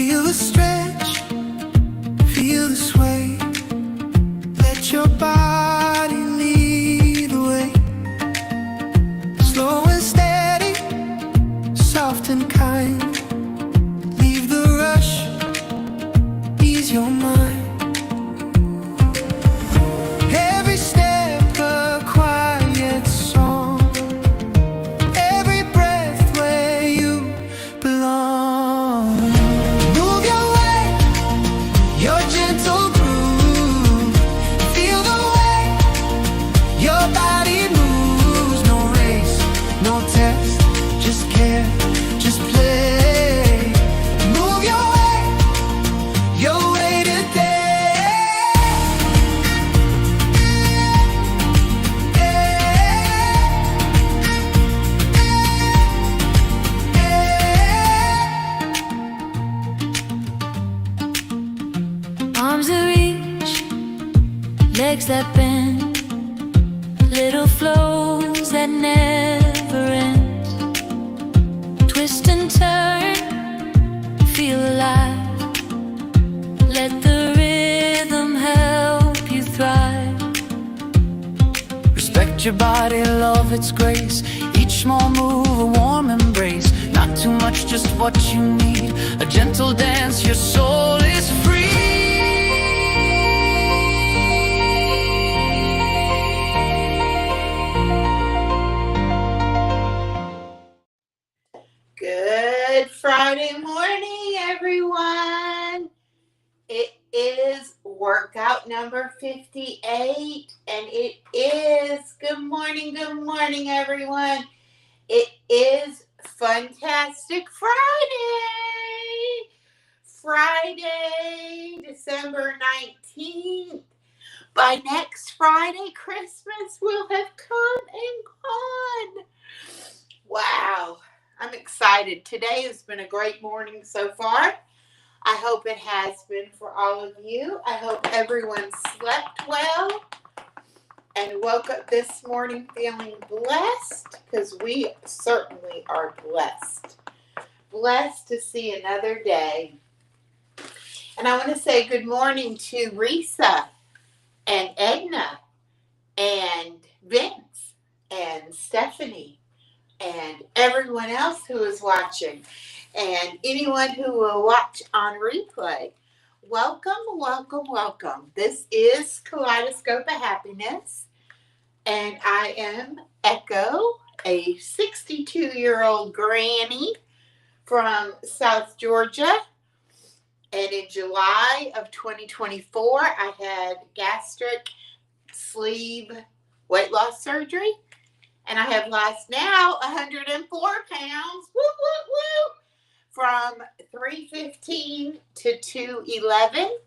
Feel the stretch, feel the sway. Let your body lead the way. Slow and steady, soft and kind. Leave the rush, ease your mind. Every step a quiet song. Every breath where you belong. Move your way, your gentle groove. Feel the way your body moves. No race, no test, just care, just play. Move your way today. Arms that reach, legs that bend, little flows that never end. Twist and turn, feel alive. Let the rhythm help you thrive. Respect your body, love its grace. Each small move a warm embrace. Not too much, just what you need. A gentle dance, your soul is free. Good Friday morning, everyone. It is workout number 58, and it is, good morning, everyone. It is Funtastic Friday, December 19th. By next Friday, Christmas will have come and gone. Wow. I'm excited. Today has been a great morning so far. I hope it has been for all of you. I hope everyone slept well and woke up this morning feeling blessed, because we certainly are blessed. Blessed to see another day. And I want to say good morning to Risa and Edna and Vince and Stephanie and everyone else who is watching, and anyone who will watch on replay. Welcome, welcome, welcome. This is Kaleidoscope of Happiness, and I am Echo, a 62-year-old granny from South Georgia. And in July of 2024, I had gastric sleeve weight loss surgery. And I have lost now 104 pounds, woo, woo, woo, from 315 to 211.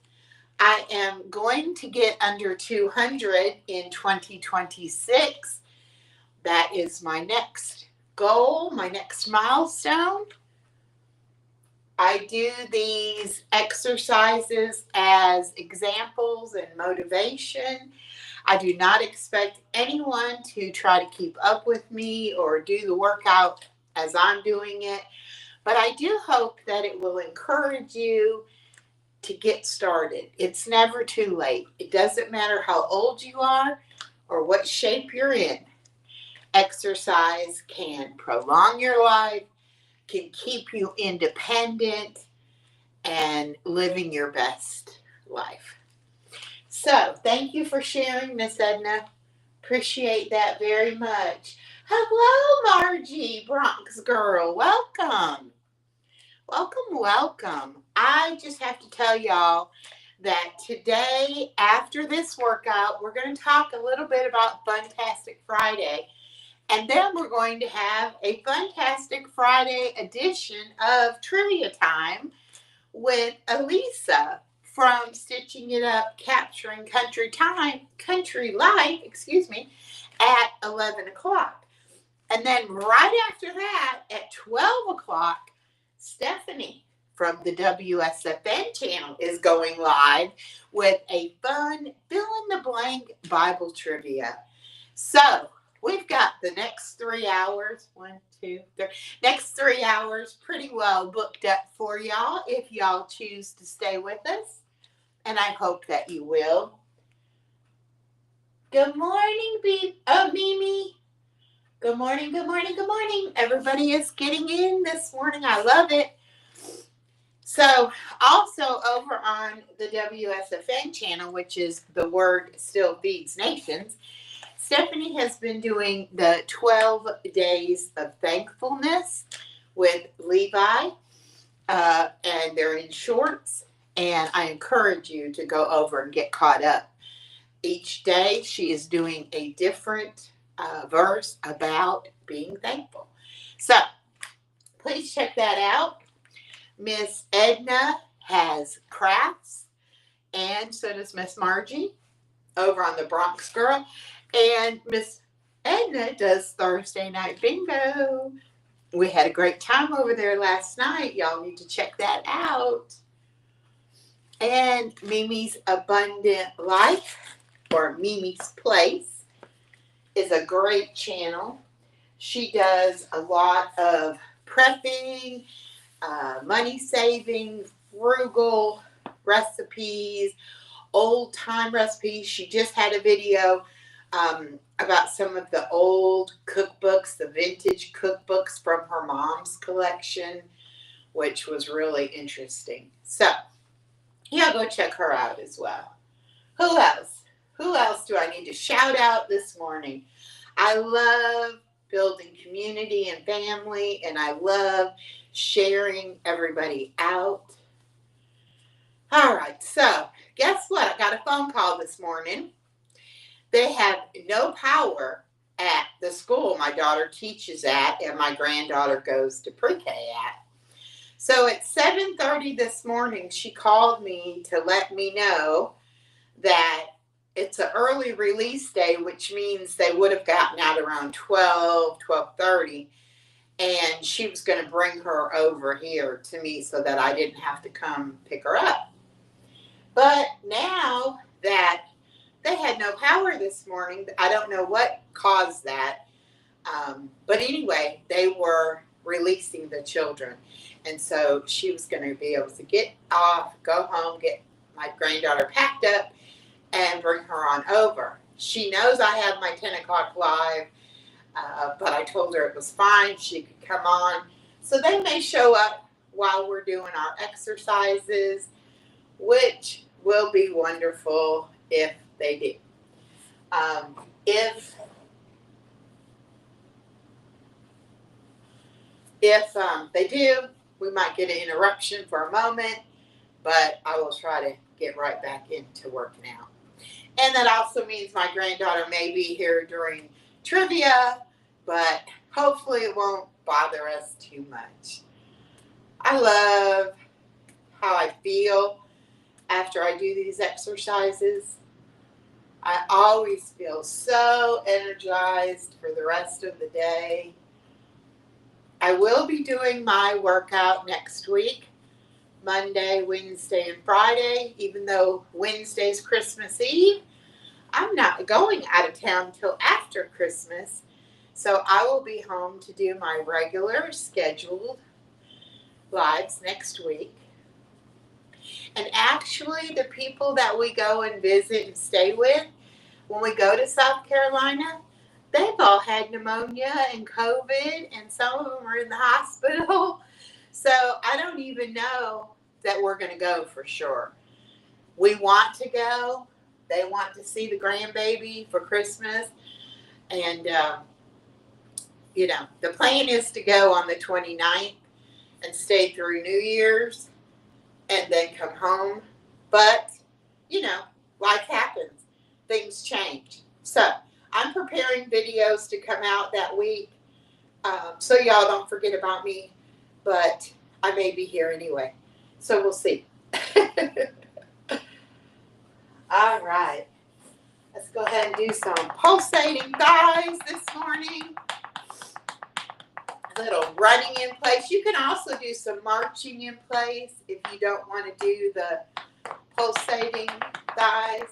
I am going to get under 200 in 2026. That is my next goal, my next milestone. I do these exercises as examples and motivation. I do not expect anyone to try to keep up with me or do the workout as I'm doing it, but I do hope that it will encourage you to get started. It's never too late. It doesn't matter how old you are or what shape you're in. Exercise can prolong your life, can keep you independent, and living your best life. So, thank you for sharing, Miss Edna. Appreciate that very much. Hello, Margie, Bronx girl. Welcome. Welcome. I just have to tell y'all that today, after this workout, we're going to talk a little bit about Funtastic Friday. And then we're going to have a Funtastic Friday edition of Trivia Time with Elisa from Stitching It Up, Capturing Country Life, at 11 o'clock. And then right after that, at 12 o'clock, Stephanie from the WSFN channel is going live with a fun fill-in-the-blank Bible trivia. So, we've got the next 3 hours, next 3 hours pretty well booked up for y'all if y'all choose to stay with us. And I hope that you will. Good morning, Mimi. Good morning, good morning, good morning. Everybody is getting in this morning. I love it. So also over on the WSFN channel, which is The Word Still Feeds Nations, Stephanie has been doing the 12 days of thankfulness with Levi, and they're in shorts, and I encourage you to go over and get caught up. Each day she is doing a different verse about being thankful. So please check that out. Miss Edna has crafts, and so does Miss Margie over on the Bronx Girl. And Miss Edna does Thursday night bingo. We had a great time over there last night. Y'all need to check that out. And Mimi's Abundant Life, or Mimi's Place, is a great channel. She does a lot of prepping, money saving, frugal recipes, old time recipes. She just had a video about some of the old cookbooks, the vintage cookbooks from her mom's collection, which was really interesting. So yeah, go check her out as well. Who else? Who else do I need to shout out this morning? I love building community and family, and I love sharing everybody out. All right, so guess what? I got a phone call this morning. They have no power at the school my daughter teaches at and my granddaughter goes to pre-K at. So at 7:30 this morning, she called me to let me know that it's an early release day, which means they would have gotten out around 12:30, and she was going to bring her over here to me so that I didn't have to come pick her up. But now that they had no power this morning, I don't know what caused that. But anyway, they were releasing the children. And so she was going to be able to get off, go home, get my granddaughter packed up, and bring her on over. She knows I have my 10 o'clock live, but I told her it was fine. She could come on. So they may show up while we're doing our exercises, which will be wonderful if they do. If they do, we might get an interruption for a moment, but I will try to get right back into working out. And that also means my granddaughter may be here during trivia, but hopefully it won't bother us too much. I love how I feel after I do these exercises. I always feel so energized for the rest of the day. I will be doing my workout next week, Monday, Wednesday, and Friday. Even though Wednesday's Christmas Eve, I'm not going out of town until after Christmas. So I will be home to do my regular scheduled lives next week. And actually, the people that we go and visit and stay with, when we go to South Carolina, they've all had pneumonia and COVID, and some of them are in the hospital. So I don't even know that we're going to go for sure. We want to go. They want to see the grandbaby for Christmas. And, the plan is to go on the 29th and stay through New Year's and then come home. But, life happens. Things change. So I'm preparing videos to come out that week. So y'all don't forget about me. But I may be here anyway. So we'll see. All right. Let's go ahead and do some pulsating thighs this morning. A little running in place. You can also do some marching in place if you don't want to do the pulsating thighs.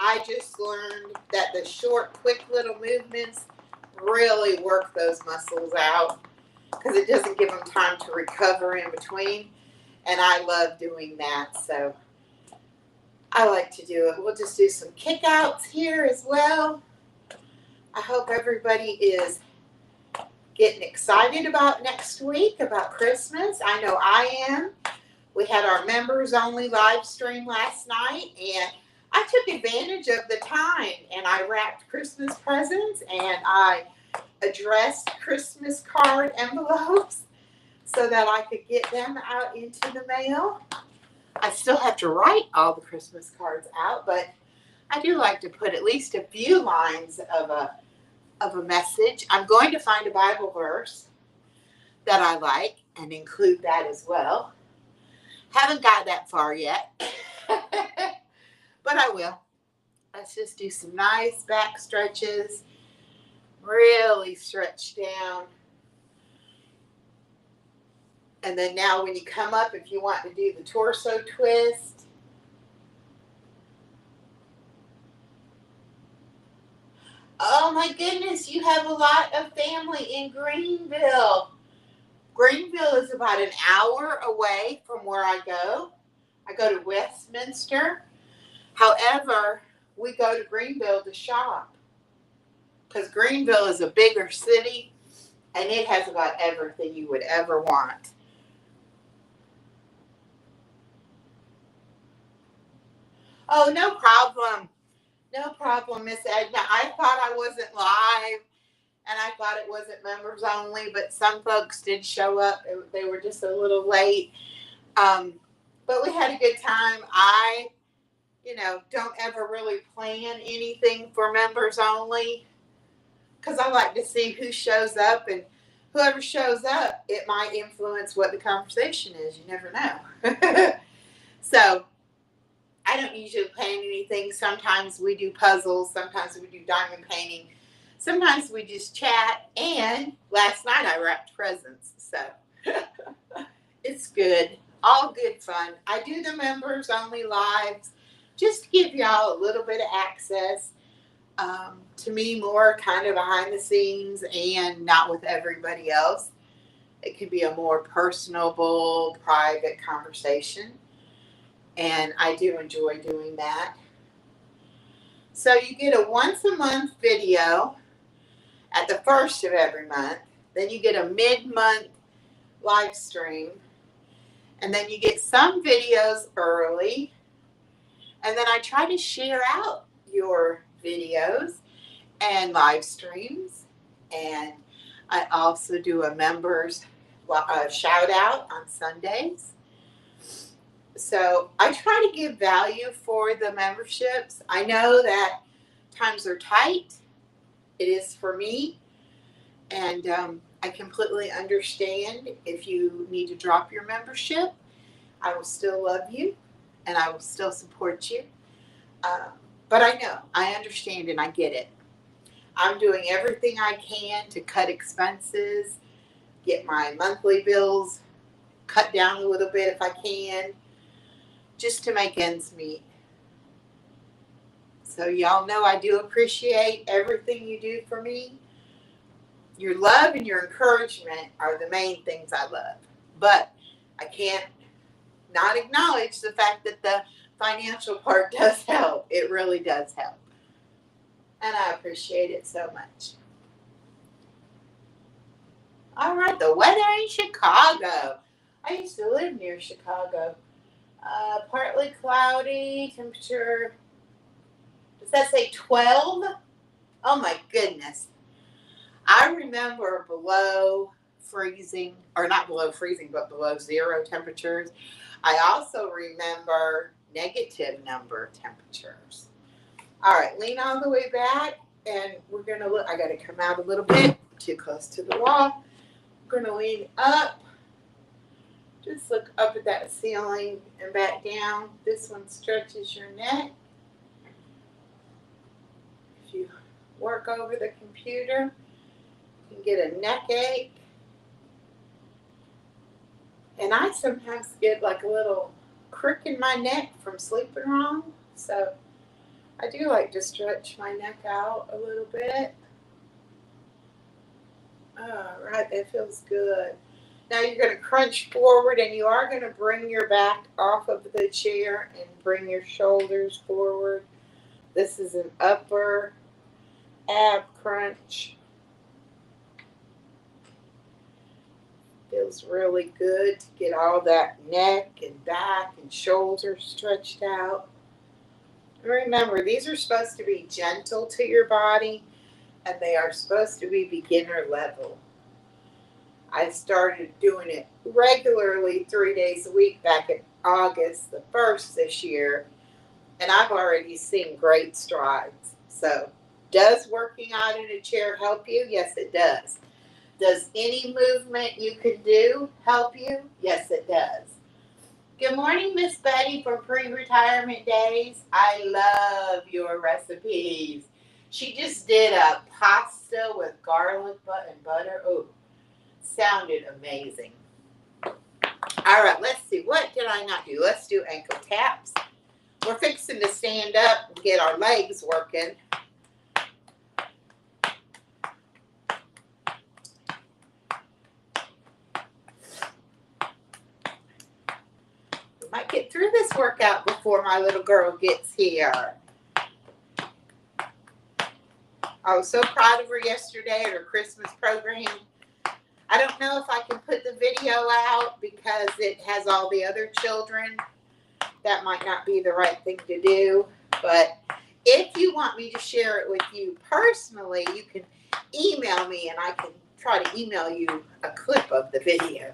I just learned that the short, quick little movements really work those muscles out because it doesn't give them time to recover in between. And I love doing that, so I like to do it. We'll just do some kickouts here as well. I hope everybody is getting excited about next week, about Christmas. I know I am. We had our members only live stream last night, and I took advantage of the time, and I wrapped Christmas presents, and I addressed Christmas card envelopes so that I could get them out into the mail. I still have to write all the Christmas cards out, but I do like to put at least a few lines of a message. I'm going to find a Bible verse that I like and include that as well. Haven't got that far yet, but I will. Let's just do some nice back stretches. Really stretch down. And then now when you come up, if you want to do the torso twist. Oh my goodness, you have a lot of family in Greenville. Greenville is about an hour away from where I go. I go to Westminster. However, we go to Greenville to shop because Greenville is a bigger city and it has about everything you would ever want. Oh, no problem. No problem, Miss Edna. I thought I wasn't live and I thought it wasn't members only, but some folks did show up. They were just a little late. But we had a good time. I, don't ever really plan anything for members only because I like to see who shows up, and whoever shows up, it might influence what the conversation is. You never know. So I don't usually plan anything. Sometimes we do puzzles. Sometimes we do diamond painting. Sometimes we just chat. And last night I wrapped presents. So it's good. All good fun. I do the members only lives just to give y'all a little bit of access to me, more kind of behind the scenes and not with everybody else. It can be a more personable, private conversation. And I do enjoy doing that. So you get a once a month video at the first of every month. Then you get a mid-month live stream. And then you get some videos early. And then I try to share out your videos and live streams. And I also do a members shout out on Sundays. So I try to give value for the memberships. I know that times are tight. It is for me. And I completely understand if you need to drop your membership. I will still love you and I will still support you. But I know, I understand and I get it. I'm doing everything I can to cut expenses, get my monthly bills cut down a little bit if I can, just to make ends meet. So y'all know I do appreciate everything you do for me. Your love and your encouragement are the main things I love. But I can't not acknowledge the fact that the financial part does help. It really does help. And I appreciate it so much. All right, the weather in Chicago. I used to live near Chicago. Partly cloudy, temperature, does that say 12? Oh my goodness. I remember below freezing, or not below freezing, but below zero temperatures. I also remember negative number temperatures. All right, lean all the way back, and we're going to look. I got to come out a little bit, too close to the wall. We're going to lean up. Just look up at that ceiling and back down. This one stretches your neck. If you work over the computer, you can get a neck ache. And I sometimes get like a little crick in my neck from sleeping wrong. So I do like to stretch my neck out a little bit. All right, that feels good. Now you're going to crunch forward, and you are going to bring your back off of the chair and bring your shoulders forward. This is an upper ab crunch. Feels really good to get all that neck and back and shoulders stretched out. Remember, these are supposed to be gentle to your body, and they are supposed to be beginner level. I started doing it regularly 3 days a week back in August the 1st this year, and I've already seen great strides. So, does working out in a chair help you? Yes, it does. Does any movement you can do help you? Yes, it does. Good morning, Miss Betty from Pre-Retirement Days. I love your recipes. She just did a pasta with garlic and butter. Oh, sounded amazing. All right, let's see. What did I not do? Let's do ankle taps. We're fixing to stand up and get our legs working. We might get through this workout before my little girl gets here. I was so proud of her yesterday at her Christmas program. I don't know if I can put the video out because it has all the other children. That might not be the right thing to do. But if you want me to share it with you personally, you can email me and I can try to email you a clip of the video.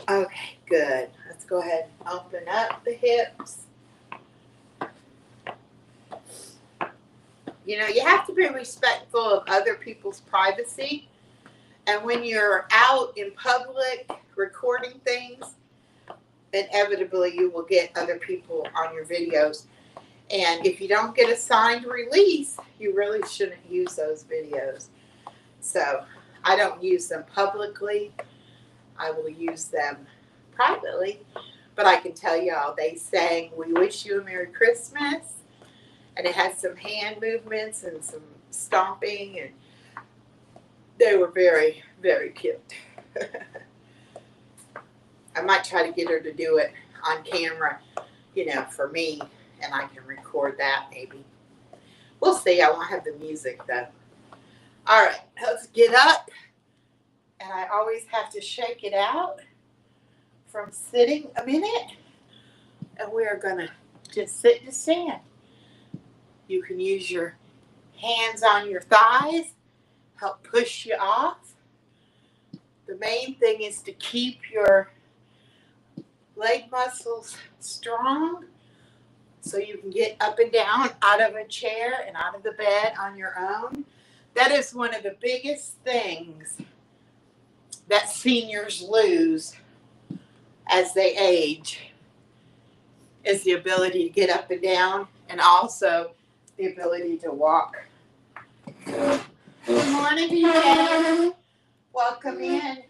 Okay, good. Let's go ahead and open up the hips. You know, you have to be respectful of other people's privacy. And when you're out in public recording things, inevitably you will get other people on your videos. And if you don't get a signed release, you really shouldn't use those videos. So I don't use them publicly. I will use them privately. But I can tell y'all, they sang "We Wish You a Merry Christmas." And it has some hand movements and some stomping. And they were very, very cute. I might try to get her to do it on camera, you know, for me. And I can record that maybe. We'll see. I won't have the music though. All right, let's get up. And I always have to shake it out from sitting a minute. And we are going to just sit to stand. You can use your hands on your thighs, help push you off. The main thing is to keep your leg muscles strong so you can get up and down out of a chair and out of the bed on your own. That is one of the biggest things that seniors lose as they age, is the ability to get up and down and also the ability to walk. Good morning, BJ. Welcome in.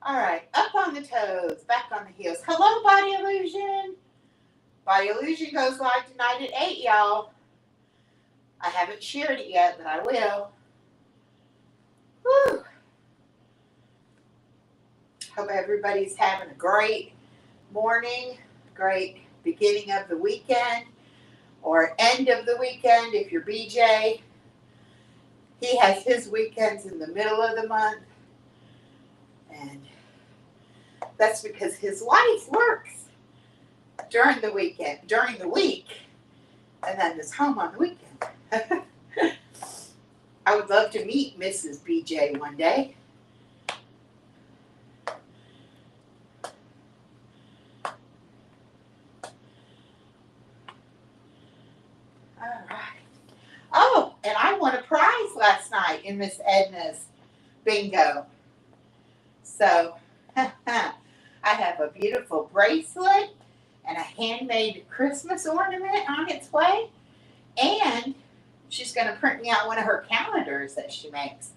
All right, up on the toes, back on the heels. Hello, Body Illusion. Body Illusion goes live tonight at 8, y'all. I haven't shared it yet, but I will. Whew. Hope everybody's having a great morning, great beginning of the weekend, or end of the weekend if you're BJ. He has his weekends in the middle of the month. And that's because his wife works during the weekend, during the week, and then is home on the weekend. I would love to meet Mrs. BJ one day. All right. Oh, and I won a prize last night in Miss Edna's bingo. So I have a beautiful bracelet and a handmade Christmas ornament on its way. And she's going to print me out one of her calendars that she makes.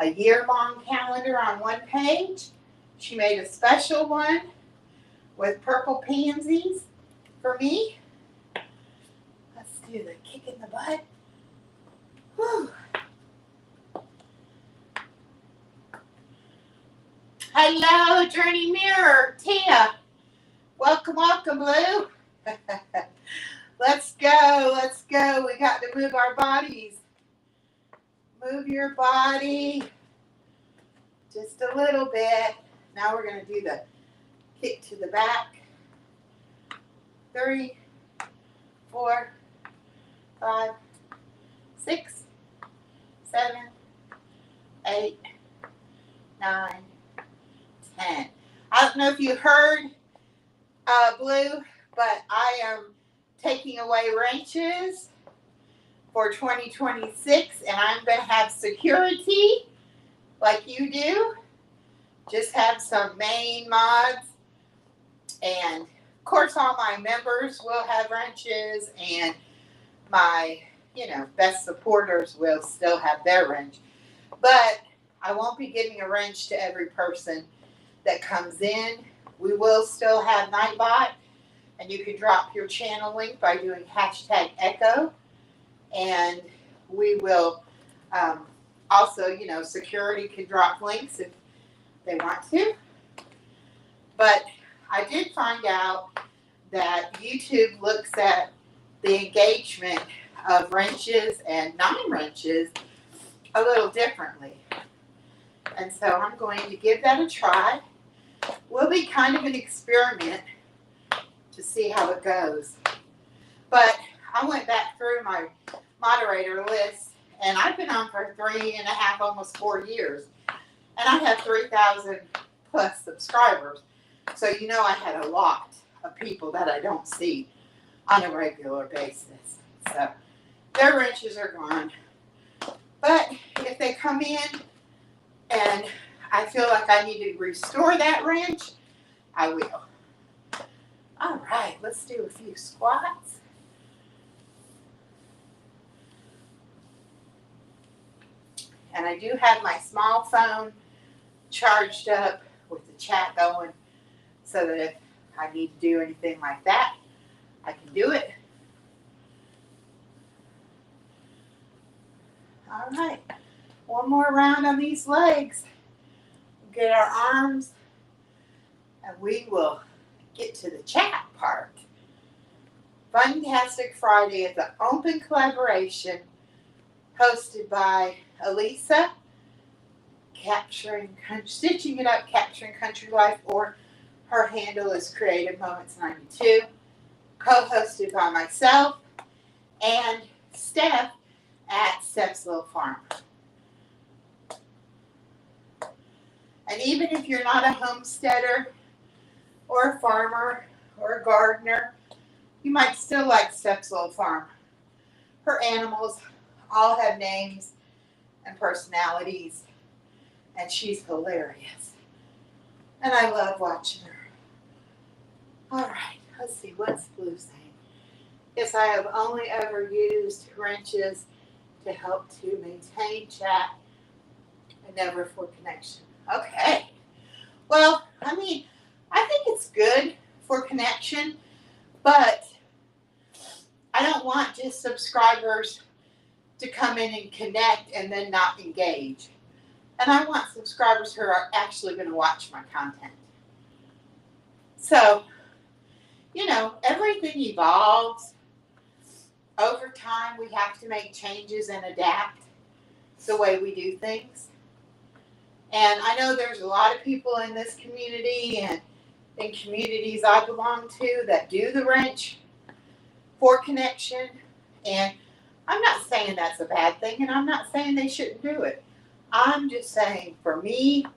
A year-long calendar on one page. She made a special one with purple pansies for me. do the kick in the butt. Whew. Hello, Journey Mirror, Tia. Welcome, welcome, Blue. Let's go, let's go. We got to move our bodies. Move your body just a little bit. Now we're going to do the kick to the back. 3, 4, 5, 6, 7, 8, 9, 10. I don't know if you heard, Blue, but I am taking away wrenches for 2026, and I'm going to have security like you do. Just have some main mods, and of course all my members will have wrenches, and my best supporters will still have their wrench. But I won't be giving a wrench to every person that comes in. We will still have Nightbot, and you can drop your channel link by doing #echo. And we will also, security can drop links if they want to. But I did find out that YouTube looks at the engagement of wrenches and non-wrenches a little differently. And so I'm going to give that a try. Will be kind of an experiment to see how it goes. But I went back through my moderator list, and I've been on for 3.5, almost 4 years. And I have 3,000 plus subscribers. So I had a lot of people that I don't see on a regular basis. So their wrenches are gone. But if they come in and I feel like I need to restore that wrench, I will. All right, let's do a few squats. And I do have my small phone charged up with the chat going, so that if I need to do anything like that, I can do it. All right, one more round on these legs. Get our arms, and we will get to the chat part. Funtastic Friday is an open collaboration hosted by Elisa, Stitching It Up, Capturing Country Life, or her handle is Creative Moments 92, co-hosted by myself and Steph at Steph's Little Farm. And even if you're not a homesteader or a farmer or a gardener, you might still like Steph's Little Farm. Her animals all have names and personalities, and she's hilarious. And I love watching her. All right, let's see, what's Blue saying? Yes, I have only ever used wrenches to help to maintain chat and never for connection. Okay. Well, I think it's good for connection, but I don't want just subscribers to come in and connect and then not engage. And I want subscribers who are actually going to watch my content. So, everything evolves. Over time, we have to make changes and adapt the way we do things. And I know there's a lot of people in this community and in communities I belong to that do the wrench for connection. And I'm not saying that's a bad thing, and I'm not saying they shouldn't do it. I'm just saying, for me,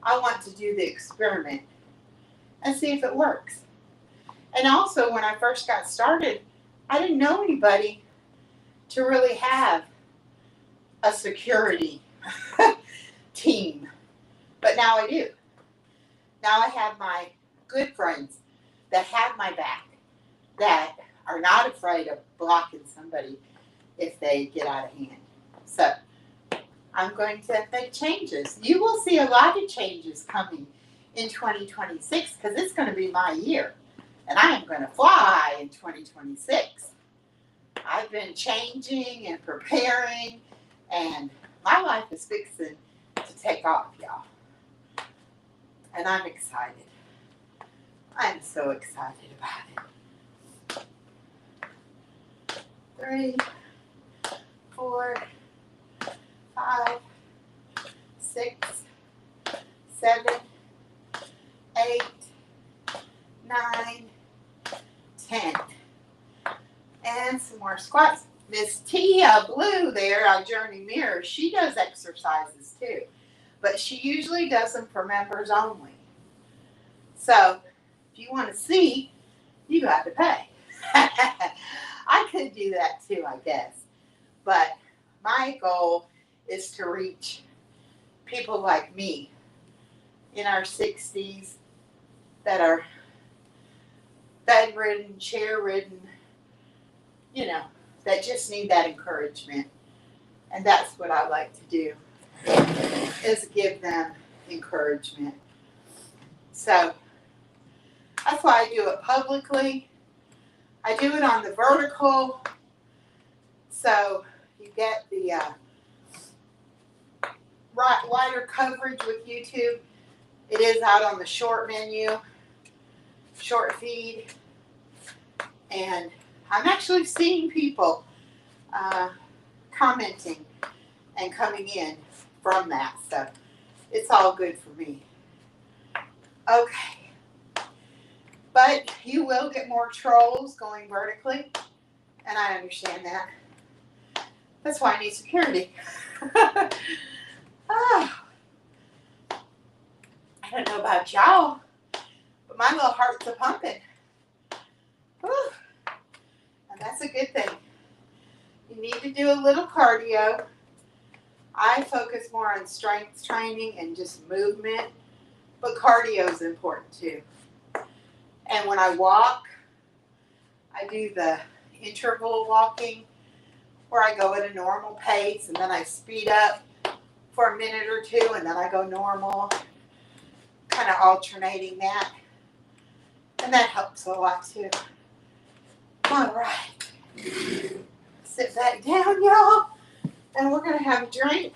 I want to do the experiment and see if it works. And also, when I first got started, I didn't know anybody to really have a security team. But now I do. Now I have my good friends that have my back, that are not afraid of blocking somebody if they get out of hand. So I'm going to make changes. You will see a lot of changes coming in 2026 because it's going to be my year. And I am going to fly in 2026. I've been changing and preparing, and my life is fixing to take off, y'all. And I'm excited. I'm so excited about it. 3, 4, 5, 6, 7, 8, 9, 10. And some more squats. Miss Tia Blue there on Journey Mirror, she does exercises too. But she usually does them for members only. So if you want to see, you got to pay. I could do that too, I guess. But my goal is to reach people like me in our 60s that are bedridden, chair-ridden, you know, that just need that encouragement. And that's what I like to do, is give them encouragement. So that's why I do it publicly. I do it on the vertical, so you get the wider coverage with YouTube. It is out on the short menu, short feed, and I'm actually seeing people commenting and coming in from that, so it's all good for me. Okay. But you will get more trolls going vertically, and I understand that. That's why I need security. I don't know about y'all, but my little heart's a-pumping. Whew. And that's a good thing. You need to do a little cardio. I focus more on strength training and just movement, but cardio is important too. And when I walk, I do the interval walking where I go at a normal pace and then I speed up for a minute or two and then I go normal, kind of alternating that. And that helps a lot too. All right. Sit back down, y'all, and we're going to have a drink.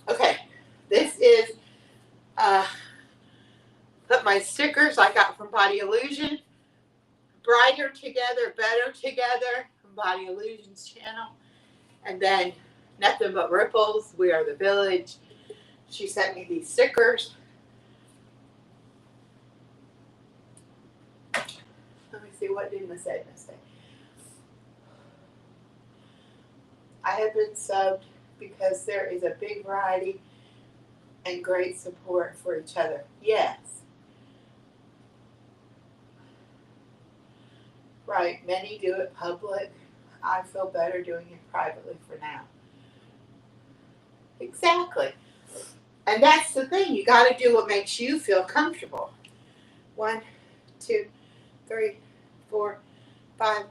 Okay, this is put my stickers I got from Body Illusion. Brighter Together, Better Together from Body Illusion's channel. And then Nothing But Ripples, We Are the Village. She sent me these stickers. Let me see, what did Miss Edna say? I have been subbed because there is a big variety and great support for each other. Yes. Right, many do it public. I feel better doing it privately for now. Exactly. And that's the thing. You got to do what makes you feel comfortable. 1, 2, 3, 4, 5,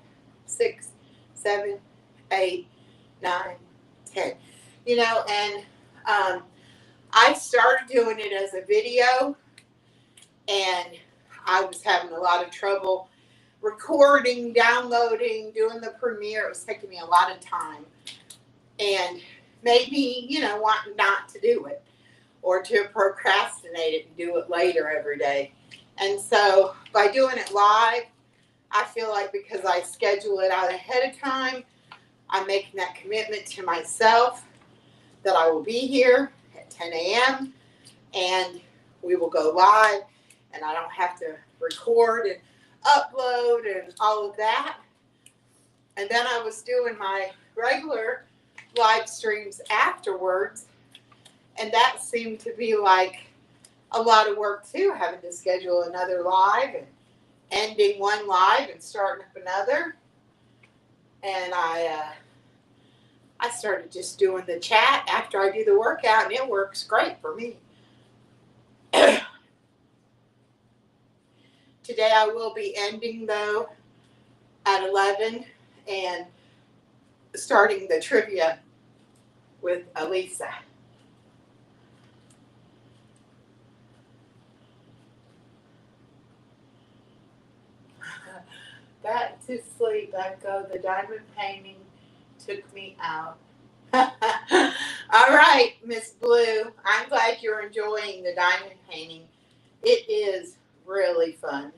6, 7, 8, 9, 10. You know, and I started doing it as a video, and I was having a lot of trouble recording, downloading, doing the premiere. It was taking me a lot of time and made me, want not to do it or to procrastinate it and do it later every day. And so by doing it live, I feel like because I schedule it out ahead of time, I'm making that commitment to myself that I will be here at 10 a.m. and we will go live, and I don't have to record and upload and all of that. And then I was doing my regular live streams afterwards, and that seemed to be like a lot of work too, having to schedule another live and ending one live and starting up another. And I started just doing the chat after I do the workout, and it works great for me. Today I will be ending, though, at 11 and starting the trivia with Elisa. back to sleep I go. The diamond painting took me out. All right, Miss Blue. I'm glad you're enjoying the diamond painting. It is really fun.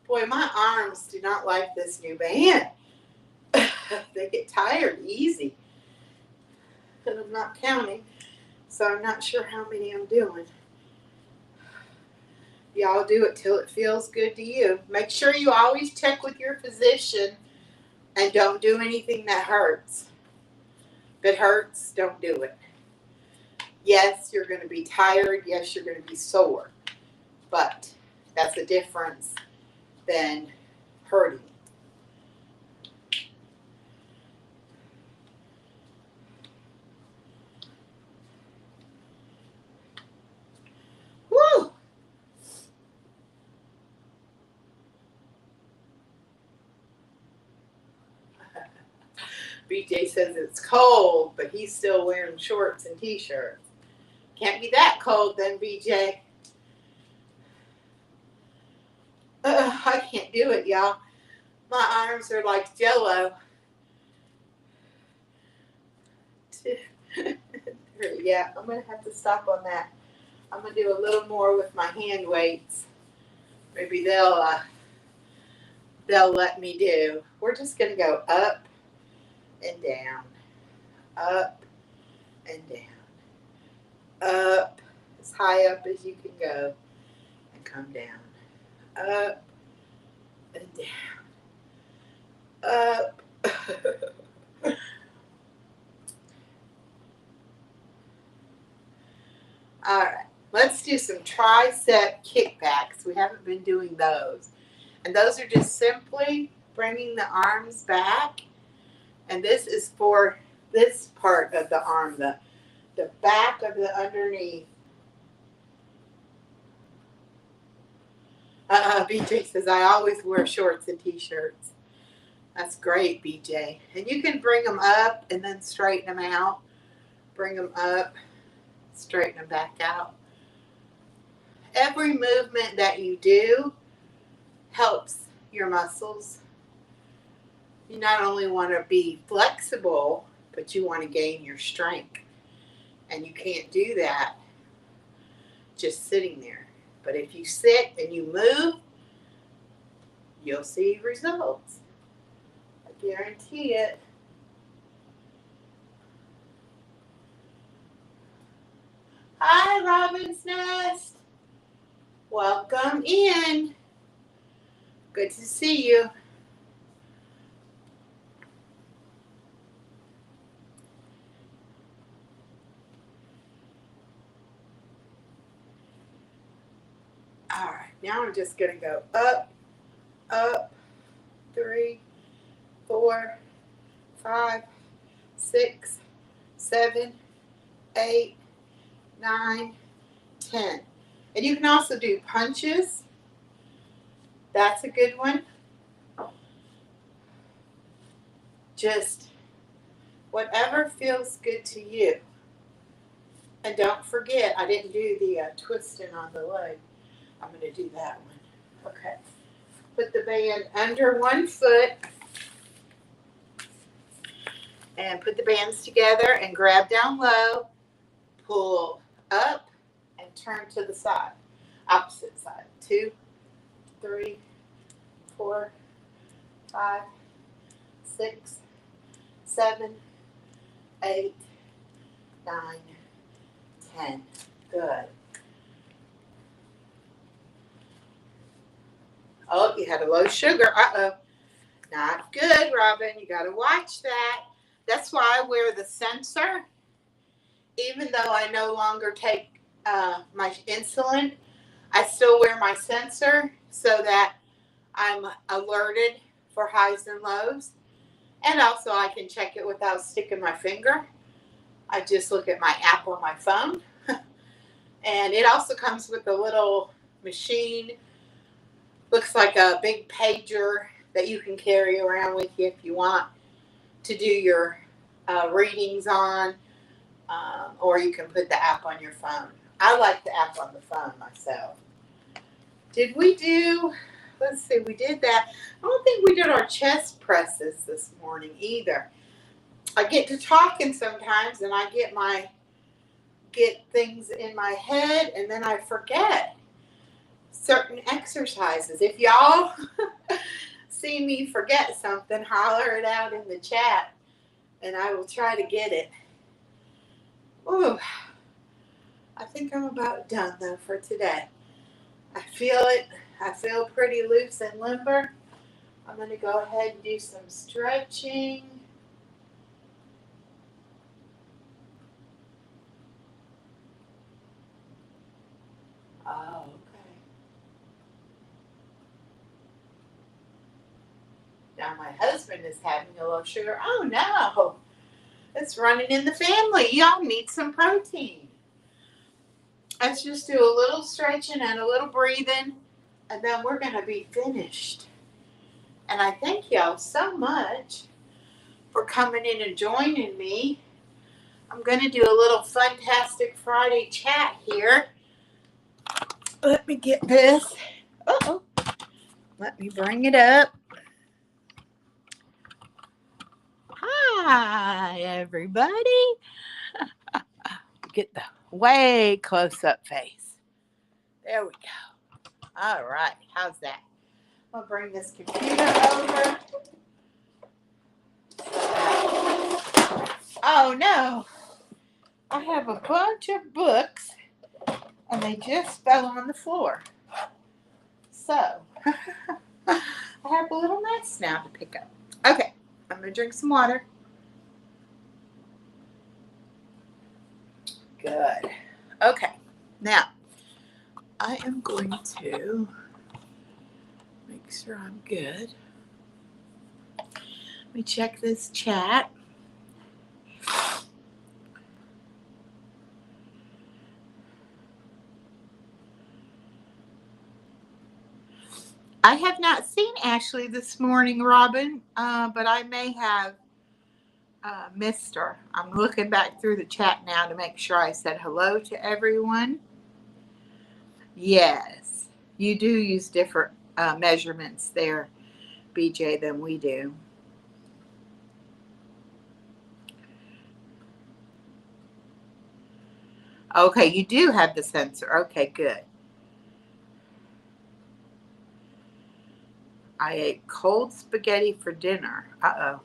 Boy, my arms do not like this new band. They get tired easy. And I'm not counting, so I'm not sure how many I'm doing. Y'all do it till it feels good to you. Make sure you always check with your physician and don't do anything that hurts. If it hurts, don't do it. Yes, you're going to be tired. Yes, you're going to be sore. But that's a difference than hurting. Woo! BJ says it's cold, but he's still wearing shorts and t-shirts. Can't be that cold then, BJ. I can't do it, y'all. My arms are like Jell-O. Yeah, I'm going to have to stop on that. I'm going to do a little more with my hand weights. Maybe they'll let me do. We're just going to go up and down, up and down, up as high up as you can go, and come down, up and down, up. All right, let's do some tricep kickbacks. We haven't been doing those. And those are just simply bringing the arms back. And this is for this part of the arm, the back of the underneath. BJ says, I always wear shorts and t-shirts. That's great, BJ. And you can bring them up and then straighten them out. Bring them up, straighten them back out. Every movement that you do helps your muscles. You not only want to be flexible, but you want to gain your strength. And you can't do that just sitting there. But if you sit and you move, you'll see results. I guarantee it. Hi, Robin's Nest. Welcome in. Good to see you. All right, now I'm just going to go up, up, 3, 4, 5, 6, 7, 8, 9, 10. And you can also do punches. That's a good one. Just whatever feels good to you. And don't forget, I didn't do the twisting on the leg. I'm going to do that one. Okay. Put the band under one foot. And put the bands together and grab down low. Pull up and turn to the side. Opposite side. 2, 3, 4, 5, 6, 7, 8, 9, 10. Good. Oh, you had a low sugar. Uh-oh. Not good, Robin. You got to watch that. That's why I wear the sensor. Even though I no longer take my insulin, I still wear my sensor so that I'm alerted for highs and lows. And also I can check it without sticking my finger. I just look at my app on my phone. And it also comes with a little machine. Looks like a big pager that you can carry around with you if you want to do your readings on. Or you can put the app on your phone. I like the app on the phone myself. Did we do let's see, we did that. I don't think we did our chest presses this morning either. I get to talking sometimes and I get things in my head and then I forget certain exercises. If y'all see me forget something, holler it out in the chat and I will try to get it. Ooh, I think I'm about done though for today. I feel it. I feel pretty loose and limber. I'm going to go ahead and do some stretching. Oh, okay. Now my husband is having a little sugar. Oh no, it's running in the family. Y'all need some protein. Let's just do a little stretching and a little breathing, and then we're going to be finished. And I thank y'all so much for coming in and joining me. I'm going to do a little Funtastic Friday chat here. Let me get this. Uh-oh. Let me bring it up. Hi, everybody. Get the way close-up face. There we go. All right. How's that? I'll bring this computer over. Oh, no. I have a bunch of books, and they just fell on the floor. So, I have a little mess now to pick up. Okay. I'm going to drink some water. Good. Okay. Now, I am going to make sure I'm good. Let me check this chat. I have not seen Ashley this morning, Robin, but I may have missed her. I'm looking back through the chat now to make sure I said hello to everyone. Yes, you do use different measurements there, BJ, than we do. Okay, you do have the sensor. Okay, good. I ate cold spaghetti for dinner. Uh-oh.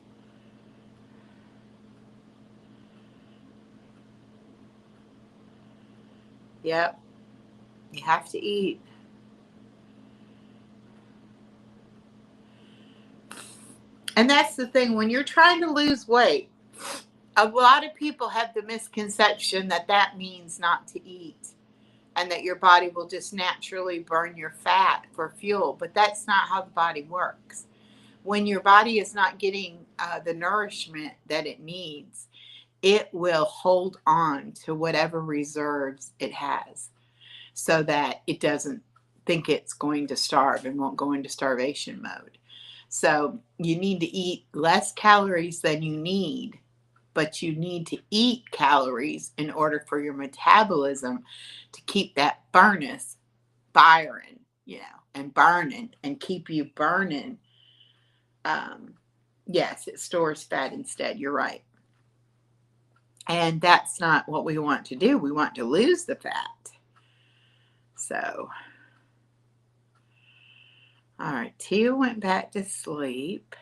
Yep. You have to eat. And that's the thing. When you're trying to lose weight, a lot of people have the misconception that that means not to eat and that your body will just naturally burn your fat for fuel. But that's not how the body works. When your body is not getting the nourishment that it needs, it will hold on to whatever reserves it has so that it doesn't think it's going to starve and won't go into starvation mode. So you need to eat less calories than you need, but you need to eat calories in order for your metabolism to keep that furnace firing, and burning and keep you burning. Yes, it stores fat instead. You're right. And that's not what we want to do. We want to lose the fat. So, all right, Tia went back to sleep.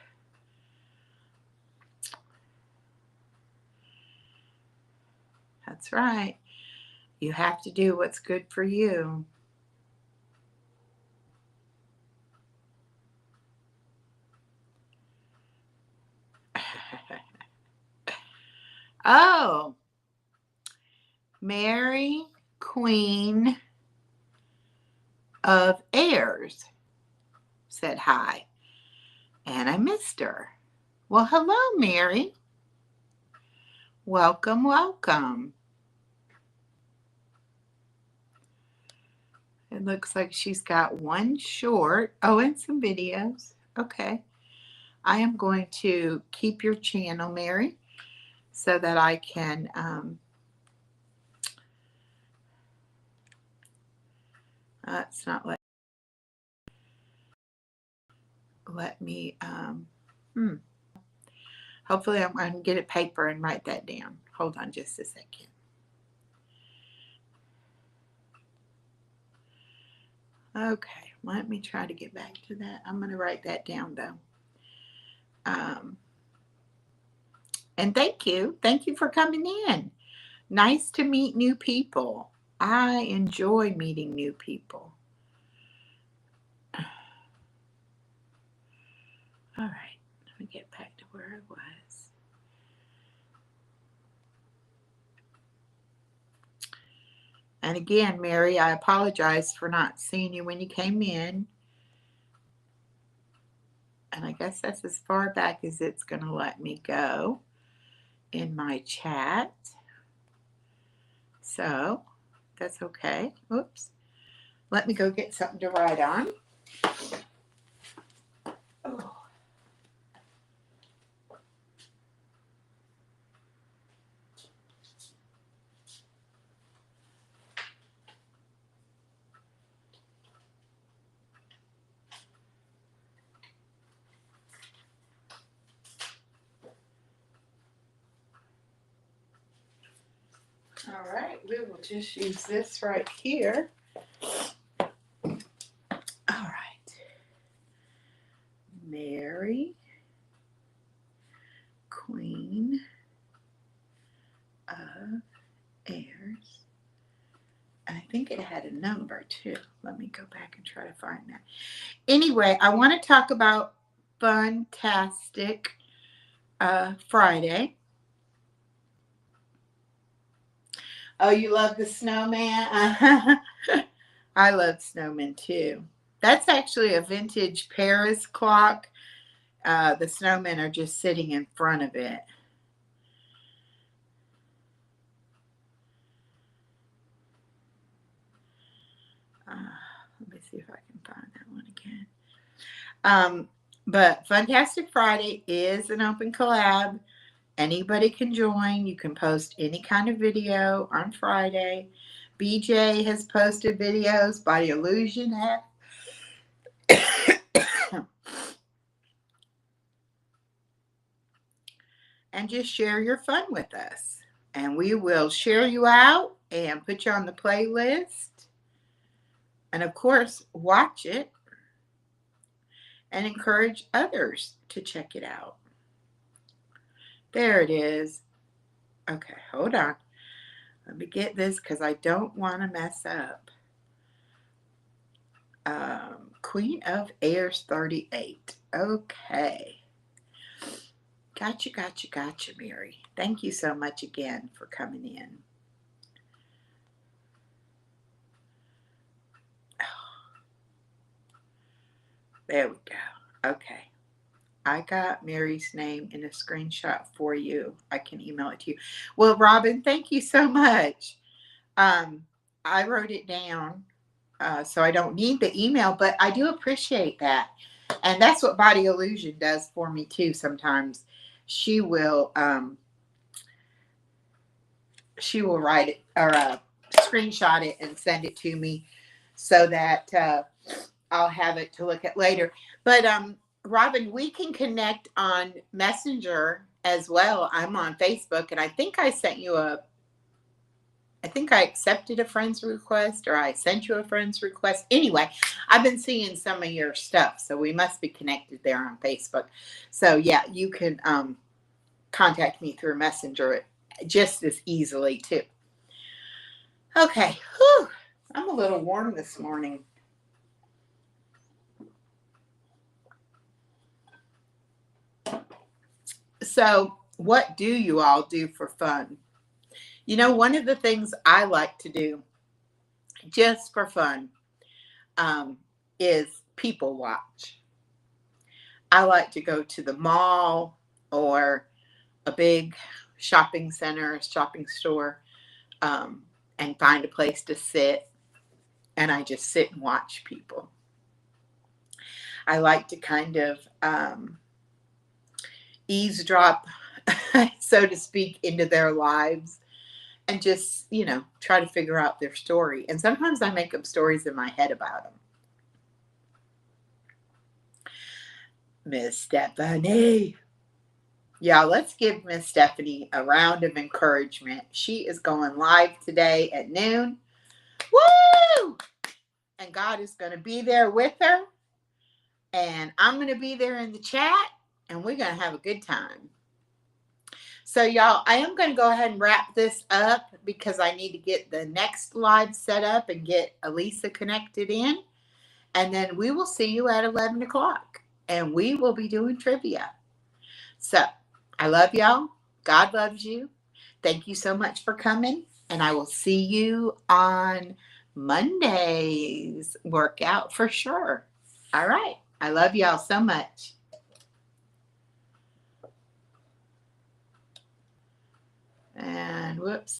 That's right. You have to do what's good for you. Oh, Mary, Queen of Airs, said hi. And I missed her. Well, hello, Mary. Welcome, welcome. It looks like she's got one short. Oh, and some videos. Okay. I am going to keep your channel, Mary, so that I can it's not letting let me, hopefully I'm going to get a paper and write that down. Hold on just a second. Okay, let me try to get back to that. I'm going to write that down though. And thank you. Thank you for coming in. Nice to meet new people. I enjoy meeting new people. All right, let me get back to where I was. And again, Mary, I apologize for not seeing you when you came in. And I guess that's as far back as it's going to let me go in my chat. So that's okay. Oops. Let me go get something to write on. Oh. All right, we will just use this right here. All right. Mary, Queen of Airs. And I think it had a number too. Let me go back and try to find that. Anyway, I want to talk about Funtastic Friday. Oh, you love the snowman? I love snowmen too. That's actually a vintage Paris clock. The snowmen are just sitting in front of it. Let me see if I can find that one again. But Funtastic Friday is an open collab. Anybody can join. You can post any kind of video on Friday. BJ has posted videos. Body Illusion has. And just share your fun with us. And we will share you out and put you on the playlist. And of course, watch it and encourage others to check it out. There it is. Okay, hold on. Let me get this because I don't want to mess up. Queen of Airs 38. Okay. Gotcha, Mary. Thank you so much again for coming in. There we go. Okay. I got Mary's name in a screenshot for you. I can email it to you. Well, Robin, thank you so much. I wrote it down, so I don't need the email, but I do appreciate that. And that's what Body Illusion does for me too. Sometimes she will write it or screenshot it and send it to me so that I'll have it to look at later. But Robin, we can connect on Messenger as well. I'm on Facebook, and I think I accepted a friend's request, or I sent you a friend's request. Anyway, I've been seeing some of your stuff, so we must be connected there on Facebook. So yeah, you can contact me through Messenger just as easily too. Okay, whew. I'm a little warm this morning. So what do you all do for fun? You know, one of the things I like to do just for fun is people watch. I like to go to the mall or a big shopping center, shopping store, and find a place to sit. And I just sit and watch people. I like to kind of eavesdrop, so to speak, into their lives and just, try to figure out their story. And sometimes I make up stories in my head about them. Miss Stephanie. Y'all, let's give Miss Stephanie a round of encouragement. She is going live today at noon. Woo! And God is going to be there with her. And I'm going to be there in the chat. And we're going to have a good time. So, y'all, I am going to go ahead and wrap this up because I need to get the next live set up and get Elisa connected in. And then we will see you at 11 o'clock. And we will be doing trivia. So, I love y'all. God loves you. Thank you so much for coming. And I will see you on Monday's workout for sure. All right. I love y'all so much. And whoops.